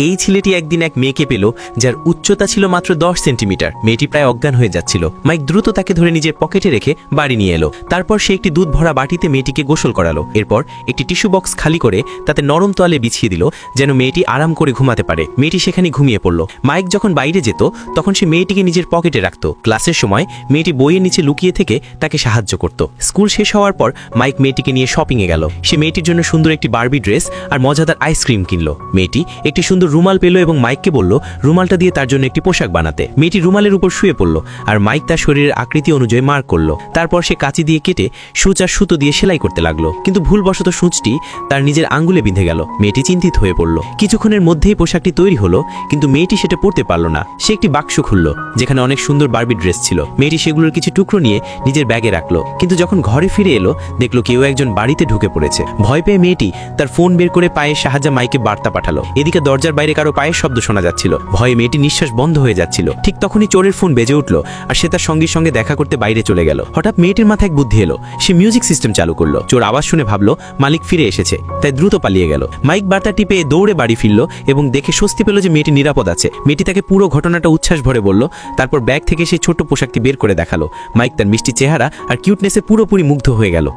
এই ছেলেটি একদিন এক মেয়েকে পেল যার উচ্চতা ছিল মাত্র 10 সেন্টিমিটার। মেয়েটি প্রায় অজ্ঞান হয়ে যাচ্ছিল। মাইক দ্রুত তাকে ধরে নিজের পকেটে রেখে বাড়ি নিয়ে এলো। তারপর সে একটি দুধ ভরা বাটিতে মেয়েটিকে গোসল করালো। এরপর একটি টিস্যু বক্স খালি করে তাতে নরম তোয়ালে বিছিয়ে দিল যেন মেয়েটি আরাম করে ঘুমাতে পারে। মেয়েটি সেখানে ঘুমিয়ে পড়ল। মাইক যখন বাইরে যেত তখন সে মেয়েটিকে নিজের পকেটে রাখত। ক্লাসের সময় মেয়েটি বইয়ের নিচে লুকিয়ে থেকে তাকে সাহায্য করত। স্কুল শেষ হওয়ার পর মাইক মেয়েটিকে নিয়ে শপিংয়ে গেল। সে মেয়েটির জন্য সুন্দর একটি বারবি ড্রেস আর মজাদার আইসক্রিম কিনল। মেয়েটি একটি সুন্দর রুমাল পেল এবং মাইককে বলল রুমালটা দিয়ে তার জন্য একটি পোশাক বানাতে। মেয়েটি রুমালের উপর শুয়ে পড়ল আর মাইক তার শরীরের আকৃতি অনুযায়ী মার্ক করল। তারপর সে কাঁচি দিয়ে কেটে সূচ আর সুতো দিয়ে সেলাই করতে লাগলো, কিন্তু ভুলবশত সূচটি তার নিজের আঙ্গুলে বিঁধে গেল। মেয়েটি চিন্তিত হয়ে পড়ল। কিছুক্ষণের মধ্যেই পোশাকটি তৈরি হলো, কিন্তু মেয়েটি সেটা পরতে পারল না। সে একটি বাক্স খুলল যেখানে অনেক সুন্দর বারবি ড্রেস ছিল। মেয়েটি সেগুলোর কিছু টুকরো নিয়ে নিজের ব্যাগে রাখলো, কিন্তু যখন ঘরে ফিরে এলো দেখলো কেউ একজন বাড়িতে ঢুকে পড়েছে। ভয় পেয়ে মেয়েটি তার ফোন বের করে পায়ের সাহায্যে মাইকে বার্তা পাঠালো। এদিকে দরজার বাইরে কারো পায়ের শব্দ শোনা যাচ্ছিল। ভয়ে মেয়েটি নিঃশ্বাস বন্ধ হয়ে যাচ্ছিল। ঠিক তখনই চোরের ফোন বেজে উঠলো আর সে তার সঙ্গীর সঙ্গে দেখা করতে বাইরে চলে গেল। হঠাৎ মেয়েটির মাথায় এক বুদ্ধি এলো। সে মিউজিক সিস্টেম চালু করলো। চোর আওয়াজ শুনে ভাবলো মালিক ফিরে এসেছে, তাই দ্রুত পালিয়ে গেল। মাইক বার্তাটি পেয়ে দৌড়ে বাড়ি ফিরল এবং দেখে স্বস্তি পেল যে মেয়েটি নিরাপদ আছে। মেয়েটি তাকে পুরো ঘটনাটা উচ্ছ্বাস ভরে বলল। তারপর ব্যাগ থেকে সেই ছোট্ট পোশাকটি বের করে দেখালো। মাইক তার মিষ্টি চেহারা আর কিউটনেসে পুরোপুরি মুগ্ধ হয়ে গেল।